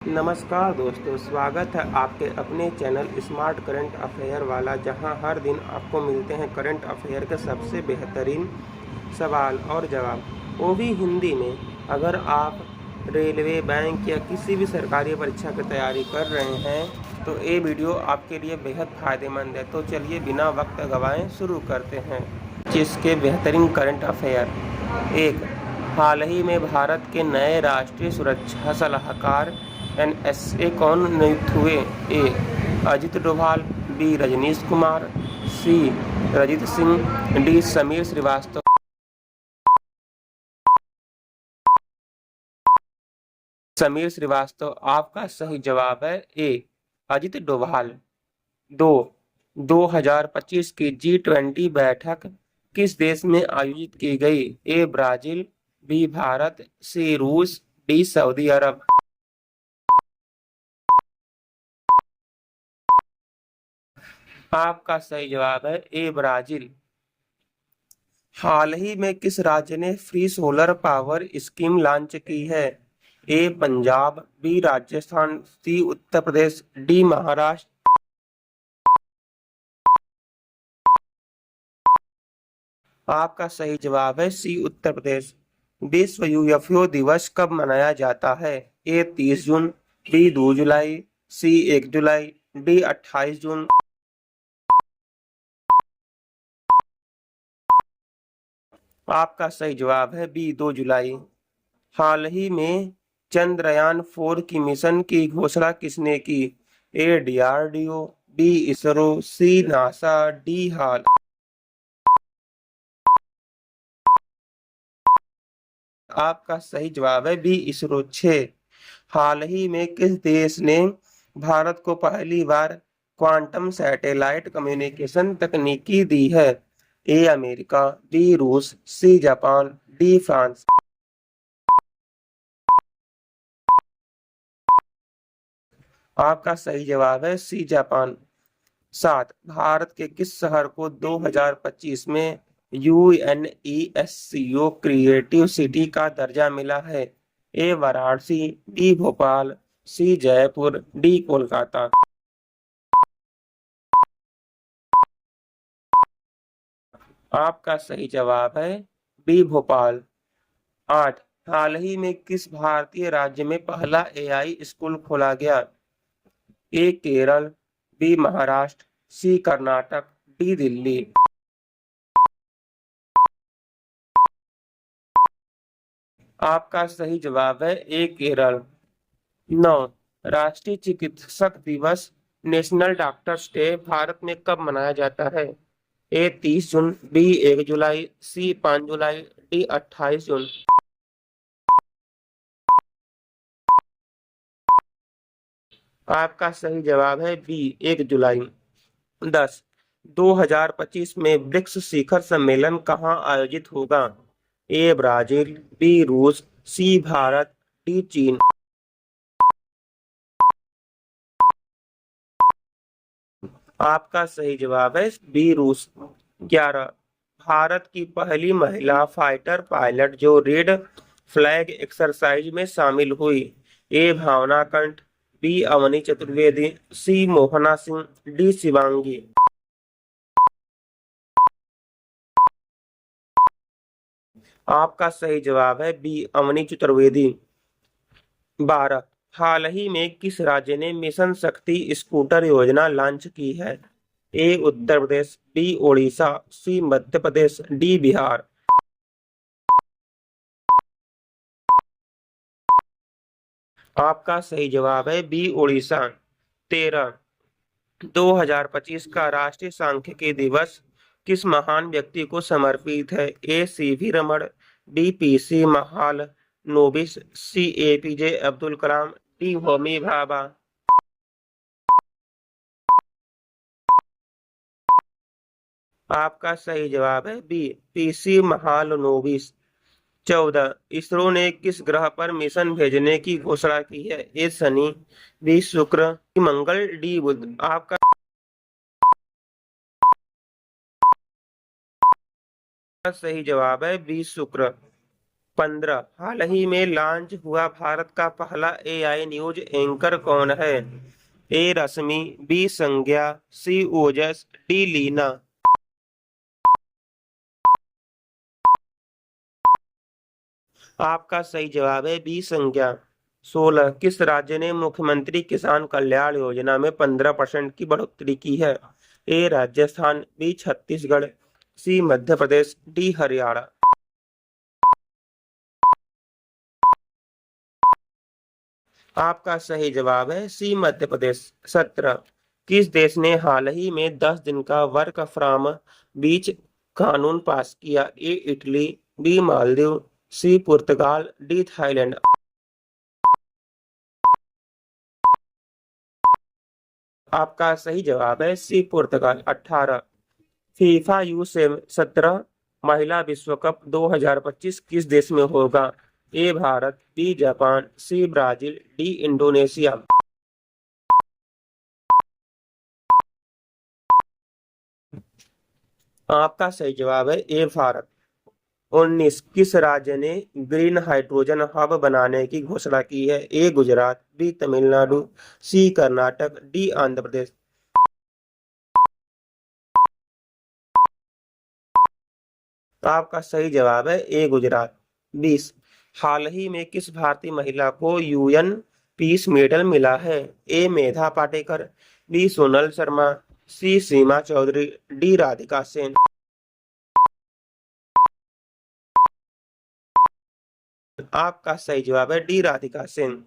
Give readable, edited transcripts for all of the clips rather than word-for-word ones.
नमस्कार दोस्तों, स्वागत है आपके अपने चैनल स्मार्ट करंट अफेयर वाला, जहां हर दिन आपको मिलते हैं करंट अफेयर के सबसे बेहतरीन सवाल और जवाब, वो भी हिंदी में। अगर आप रेलवे, बैंक या किसी भी सरकारी परीक्षा की तैयारी कर रहे हैं तो ये वीडियो आपके लिए बेहद फ़ायदेमंद है। तो चलिए बिना वक्त गवाएं शुरू करते हैं। जिसके बेहतरीन करंट अफेयर। एक, हाल ही में भारत के नए राष्ट्रीय सुरक्षा सलाहकार एनएसए कौन नियुक्त हुए? ए अजित डोभाल, बी रजनीश कुमार, सी रजित सिंह, डी समीर श्रीवास्तव। समीर श्रीवास्तव आपका सही जवाब है। ए अजित डोभाल। दो 2025 की G20 बैठक किस देश में आयोजित की गई? ए ब्राजील, बी भारत, सी रूस, डी सऊदी अरब। आपका सही जवाब है ए ब्राजील। हाल ही में किस राज्य ने free solar power scheme launch की है? ए पंजाब, बी राजस्थान, सी उत्तर प्रदेश, डी महाराष्ट्र। आपका सही जवाब है सी उत्तर प्रदेश। विश्व यूएफओ दिवस कब मनाया जाता है? ए 30 जून, बी 2 जुलाई, सी 1 जुलाई, डी 28 जून। आपका सही जवाब है बी 2 जुलाई। हाल ही में चंद्रयान-4 की मिशन की घोषणा किसने की? ए डीआरडीओ, बी इसरो, सी नासा, डी हाल। आपका सही जवाब है बी इसरो। 6, हाल ही में किस देश ने भारत को पहली बार क्वांटम सैटेलाइट कम्युनिकेशन तकनीकी दी है? ए अमेरिका, बी रूस, सी जापान, डी फ्रांस। आपका सही जवाब है सी जापान। 7, भारत के किस शहर को 2025 में यूएनईएससीओ क्रिएटिव सिटी का दर्जा मिला है? ए वाराणसी, बी भोपाल, सी जयपुर, डी कोलकाता। आपका सही जवाब है बी भोपाल। 8, हाल ही में किस भारतीय राज्य में पहला एआई स्कूल खोला गया? ए केरल, बी महाराष्ट्र, सी कर्नाटक, डी दिल्ली। आपका सही जवाब है ए केरल। 9, राष्ट्रीय चिकित्सक दिवस नेशनल डॉक्टर्स डे भारत में कब मनाया जाता है? ए 30 जून, बी 1 जुलाई, सी 5 जुलाई, डी 28 जून। आपका सही जवाब है बी 1 जुलाई। 10, 2025 में ब्रिक्स शिखर सम्मेलन कहाँ आयोजित होगा? ए ब्राजील, बी रूस, सी भारत, डी चीन। आपका सही जवाब है बी रूस। 11, भारत की पहली महिला फाइटर पायलट जो रेड फ्लैग एक्सरसाइज में शामिल हुई? ए भावना कंठ, बी अवनी चतुर्वेदी, सी मोहना सिंह, डी शिवांगी। आपका सही जवाब है बी अवनी चतुर्वेदी। 12, हाल ही में किस राज्य ने मिशन शक्ति स्कूटर योजना लॉन्च की है? ए उत्तर प्रदेश, बी ओडिशा, सी मध्य प्रदेश, डी बिहार। आपका सही जवाब है बी ओडिशा। 13, 2025 का राष्ट्रीय सांख्यिकी दिवस किस महान व्यक्ति को समर्पित है? ए सीवी रमण, बी पीसी महालनोबिस, सी एपीजे अब्दुल कलाम, डी होमी भाभा। आपका सही जवाब है बी पीसी महालनोबिस। 14, इसरो ने किस ग्रह पर मिशन भेजने की घोषणा की है? ए शनि, बी शुक्र, सी मंगल, डी बुध। आपका सही जवाब है बी शुक्र। 15 हाल ही में लॉन्च हुआ भारत का पहला एआई न्यूज एंकर कौन है? ए रश्मि, बी संज्ञा, सी ओजस, डी लीना। आपका सही जवाब है बी संज्ञा। 16 किस राज्य ने मुख्यमंत्री किसान कल्याण योजना में 15% की बढ़ोतरी की है? ए राजस्थान, बी छत्तीसगढ़, सी मध्य प्रदेश, डी हरियाणा। आपका सही जवाब है सी मध्य प्रदेश। 17 किस देश ने हाल ही में 10 दिन का वर्क फ्रॉम बीच कानून पास किया? A Italy, B Maldives, C Portugal, D Thailand. आपका सही जवाब है सी पुर्तगाल। 18 फीफा U17 महिला विश्व कप 2025 किस देश में होगा? A Bharat, B Japan, C Brazil, D Indonesia. आपका सही जवाब है ए भारत। 19 किस राज्य ने ग्रीन हाइड्रोजन हब बनाने की घोषणा की है? ए गुजरात, बी तमिलनाडु, सी कर्नाटक, डी आंध्र प्रदेश। आपका सही जवाब है ए गुजरात। 20 हाल ही में किस भारतीय महिला को यूएन पीस मेडल मिला है? ए मेधा पाटेकर, बी सोनल शर्मा, सी सीमा चौधरी, डी राधिका सेन। आपका सही जवाब है डी राधिका सेन।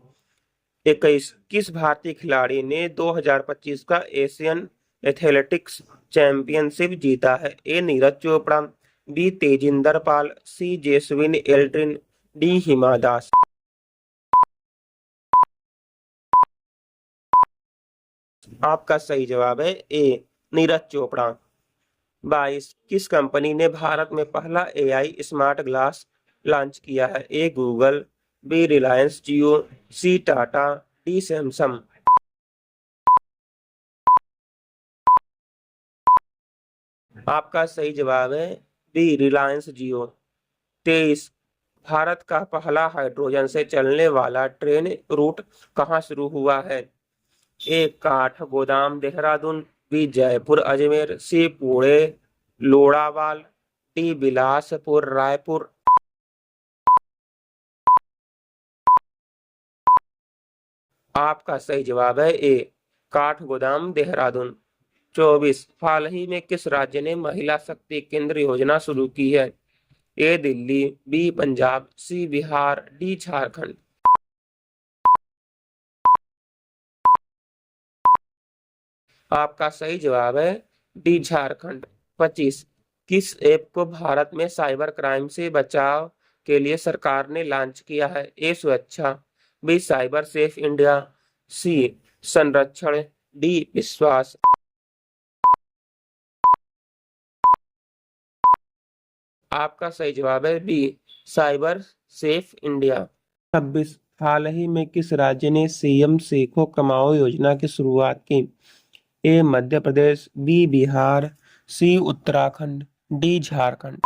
21 किस भारतीय खिलाड़ी ने 2025 का एशियन एथलेटिक्स चैंपियनशिप जीता है? ए नीरज चोपड़ा, बी तेजिंदर पाल, सी जेसविन एल्ड्रिन, डी हिमा दास। आपका सही जवाब है ए नीरज चोपड़ा। 22 किस कंपनी ने भारत में पहला एआई स्मार्ट ग्लास लॉन्च किया है? ए गूगल, बी रिलायंस जियो, सी टाटा, डी सैमसंग। आपका सही जवाब है बी रिलायंस जियो। 23 भारत का पहला हाइड्रोजन से चलने वाला ट्रेन रूट कहाँ शुरू हुआ है? ए काठगोदाम देहरादून, बी जयपुर अजमेर, सी पुणे लोनावाला, डी बिलासपुर रायपुर। आपका सही जवाब है ए काठगोदाम देहरादून। 24 हाल ही में किस राज्य ने महिला शक्ति केंद्र योजना शुरू की है? ए दिल्ली, बी पंजाब, सी बिहार, डी झारखंड। आपका सही जवाब है डी झारखंड। 25 किस ऐप को भारत में साइबर क्राइम से बचाव के लिए सरकार ने लॉन्च किया है? ए सुरक्षा, बी साइबर सेफ इंडिया, सी संरक्षण, डी विश्वास। आपका सही जवाब है बी साइबर सेफ इंडिया। 26 हाल ही में किस राज्य ने सीएम सीखो कमाओ योजना की शुरुआत की? ए मध्य प्रदेश, बी बिहार, सी उत्तराखंड, डी झारखंड।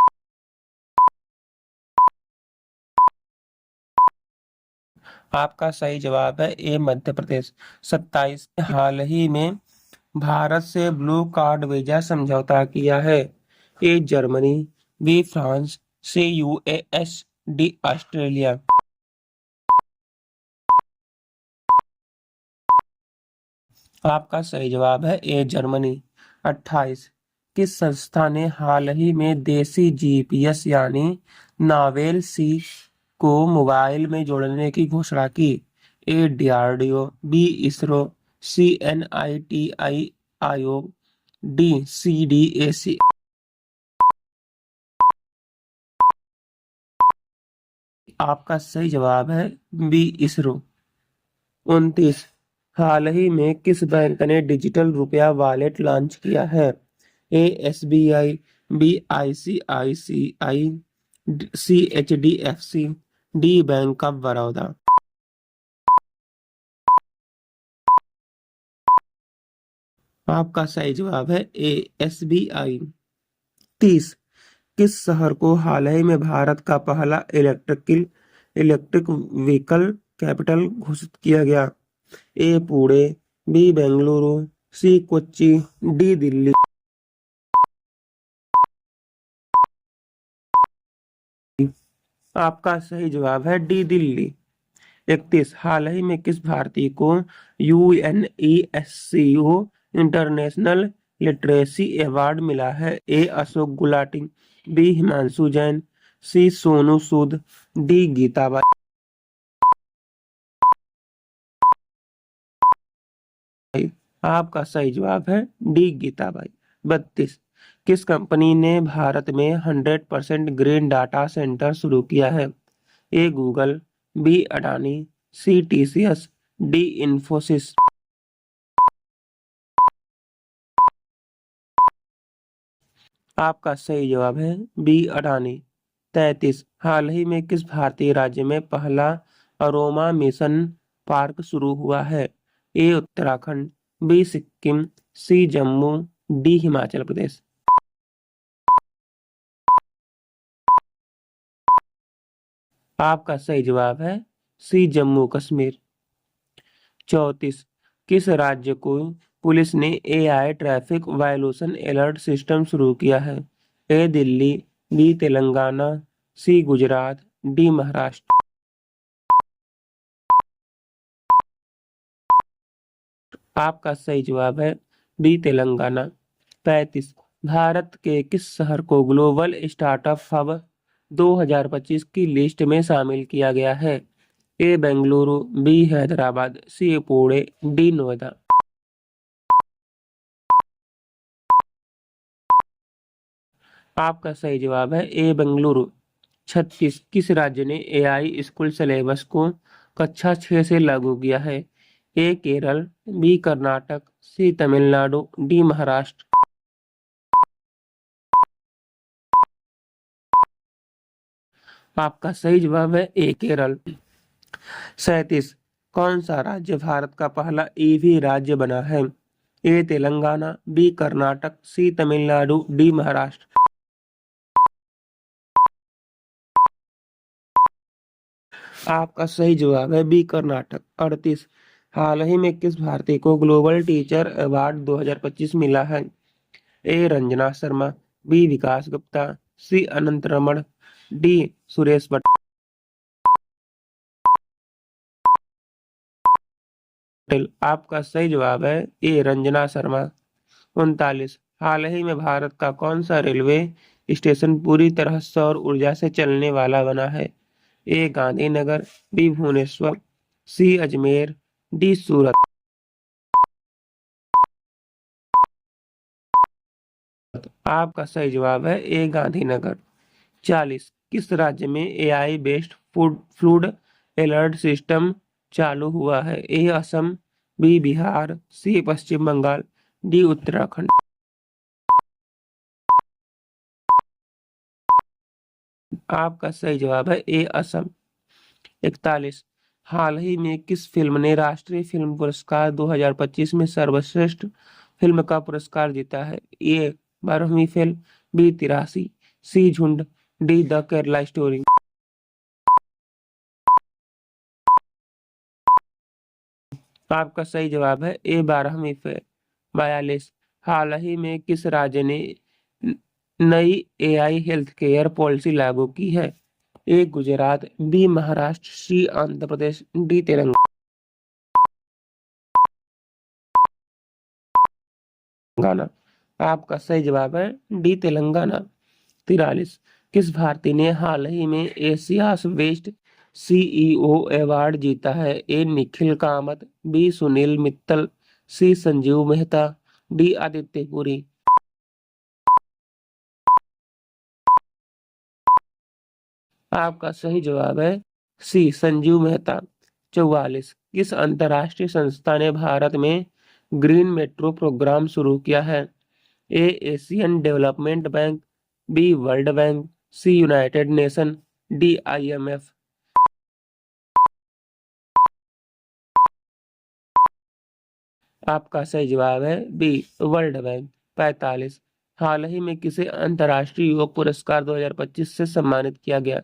आपका सही जवाब है ए मध्य प्रदेश। 27 हाल ही में भारत से ब्लू कार्ड वीजा समझौता किया है? A Germany, B France, C US, D Australia. आपका सही जवाब है ए जर्मनी। 28 किस संस्था ने हाल ही में देसी जीपीएस यानी नावेल सी को मोबाइल में जोड़ने की घोषणा की? ए डीआरडीओ, बी इसरो, सी एनआईटीआई आयोग, डी सीडीएसी। आपका सही जवाब है बी इसरो। 29 हाल ही में किस बैंक ने डिजिटल रुपया वॉलेट लॉन्च किया है? A SBI, B ICICI, C HDFC, D bank of Baroda. आपका सही जवाब है ए एसबीआई। 30 किस शहर को हाल ही में भारत का पहला इलेक्ट्रिक व्हीकल कैपिटल घोषित किया गया? ए पुणे, बी बेंगलुरु, सी कोच्चि, डी दिल्ली। आपका सही जवाब है डी दिल्ली। 31 हाल ही में किस भारतीय को यूएनईएससीओ इंटरनेशनल लिटरेसी अवार्ड मिला है? ए अशोक गुलाटी, बी हिमांशु जैन, सी सोनू सूद, डी गीताबाई। आपका सही जवाब है डी गीताबाई। 32 किस कंपनी ने भारत में 100% ग्रीन डाटा सेंटर शुरू किया है? ए गूगल, बी अडानी, सी टीसीएस, डी इंफोसिस। आपका सही जवाब है बी अडानी। 33 हाल ही में किस भारतीय राज्य में पहला अरोमा मिशन पार्क शुरू हुआ है? ए उत्तराखंड, बी सिक्किम, सी जम्मू, डी हिमाचल प्रदेश। आपका सही जवाब है सी जम्मू कश्मीर। 34 किस राज्य को पुलिस ने AI traffic violation alert system शुरू किया है? ए दिल्ली, बी तेलंगाना, सी गुजरात, डी महाराष्ट्र। आपका सही जवाब है बी तेलंगाना। 35 भारत के किस शहर को ग्लोबल स्टार्टअप हब 2025 की लिस्ट में शामिल किया गया है? ए बेंगलुरु, बी हैदराबाद, सी पुणे, डी नोएडा। आपका सही जवाब है ए बेंगलुरु। 36 किस राज्य ने एआई स्कूल सिलेबस को कक्षा 6 से लागू किया है? ए केरल, बी कर्नाटक, सी तमिलनाडु, डी महाराष्ट्र। आपका सही जवाब है ए केरल। 37 कौन सा राज्य भारत का पहला ईवी राज्य बना है? ए तेलंगाना, बी कर्नाटक, सी तमिलनाडु, डी महाराष्ट्र। आपका सही जवाब है बी कर्नाटक। 38 हाल ही में किस भारतीय को ग्लोबल टीचर अवार्ड 2025 मिला है? ए रंजना शर्मा, बी विकास गुप्ता, सी अनंत रमन, डी सुरेश पटेल। आपका सही जवाब है ए रंजना शर्मा। 39 हाल ही में भारत का कौन सा रेलवे स्टेशन पूरी तरह सौर ऊर्जा से चलने वाला बना है? ए गांधीनगर, बी भुवनेश्वर, सी अजमेर, डी सूरत। आपका सही जवाब है ए गांधीनगर। 40 किस राज्य में AI based fluid alert system चालू हुआ है? ए असम, बी बिहार, सी पश्चिम बंगाल, डी उत्तराखंड। आपका सही जवाब है ए असम। 41 हाल ही में किस फिल्म ने राष्ट्रीय फिल्म पुरस्कार 2025 में सर्वश्रेष्ठ फिल्म का पुरस्कार जीता है? ए 12वीं फेल, बी 83, सी झुंड, डी द केरला स्टोरी। आपका सही जवाब है ए 12वीं फेल। 42 हाल ही में किस राज्य ने नई एआई हेल्थ केयर पॉलिसी लागू की है? ए गुजरात, बी महाराष्ट्र, सी आंध्र प्रदेश, डी तेलंगाना। आपका सही जवाब है डी तेलंगाना। 43 किस भारतीय ने हाल ही में एशियाज बेस्ट सीईओ अवार्ड जीता है? ए निखिल कामत, बी सुनील मित्तल, सी संजीव मेहता, डी आदित्य पुरी। आपका सही जवाब है सी संजीव मेहता। 44 किस अंतरराष्ट्रीय संस्था ने भारत में ग्रीन मेट्रो प्रोग्राम शुरू किया है? A Asian development bank, B world bank, C united nation, D IMF. आपका सही जवाब है बी वर्ल्ड बैंक। 45 हाल ही में किसे अंतर्राष्ट्रीय योग पुरस्कार 2025 से सम्मानित किया गया?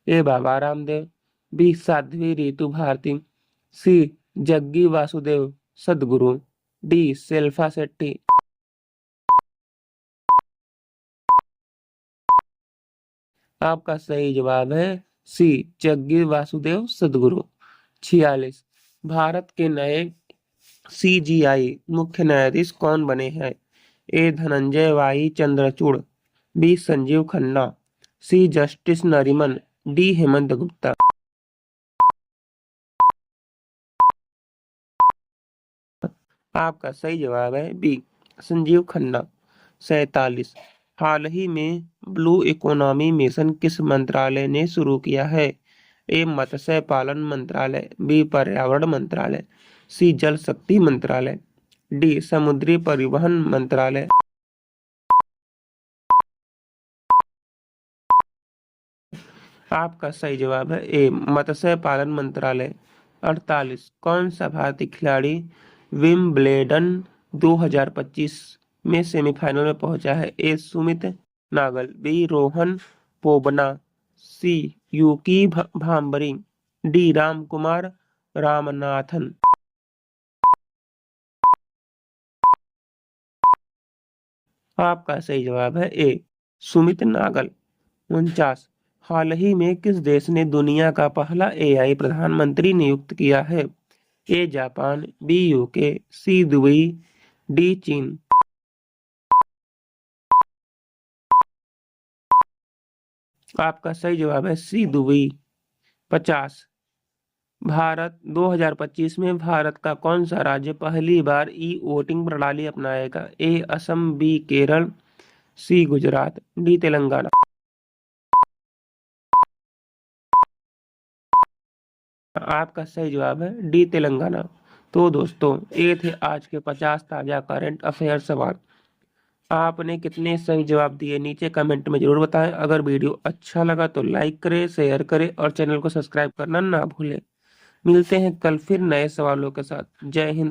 ए बाबा रामदेव, बी साध्वी रीतू भारती, सी जग्गी वासुदेव सदगुरु, डी शिल्पा शेट्टी। आपका सही जवाब है सी जग्गी वासुदेव सदगुरु। 46। भारत के नए सीजीआई मुख्य न्यायाधीश कौन बने हैं? ए Dhananjay Y Chandrachud, B Sanjeev Khanna, C justice Nariman, D Hemant Gupta. आपका सही जवाब है बी संजीव खन्ना। 47। हाल ही में ब्लू इकोनॉमी मिशन किस मंत्रालय ने शुरू किया है? ए मत्स्य पालन मंत्रालय, बी पर्यावरण मंत्रालय, सी जल शक्ति मंत्रालय, डी समुद्री परिवहन मंत्रालय। आपका सही जवाब है ए मत्स्य पालन मंत्रालय। 48। कौन सा भारतीय खिलाड़ी विंबलेडन 2025 में सेमीफाइनल में पहुंचा है? ए सुमित नागल, बी रोहन बोबना, सी यूकी भांबरी, डी राम कुमार रामनाथन। आपका सही जवाब है ए सुमित नागल। 49। हाल ही में किस देश ने दुनिया का पहला एआई प्रधानमंत्री नियुक्त किया है? A Japan, B UK, C Dubai, D चीन। आपका सही जवाब है सी दुबई। 50। भारत 2025 में भारत का कौन सा राज्य पहली बार ई वोटिंग प्रणाली अपनाएगा? ए असम, बी केरल, सी गुजरात, डी तेलंगाना। आपका सही जवाब है डी तेलंगाना। तो दोस्तों, ये थे आज के 50 ताजा करंट अफेयर सवाल। आपने कितने सही जवाब दिए नीचे कमेंट में जरूर बताएं। अगर वीडियो अच्छा लगा तो लाइक करें, शेयर करें और चैनल को सब्सक्राइब करना ना भूलें। मिलते हैं कल फिर नए सवालों के साथ। जय हिंद।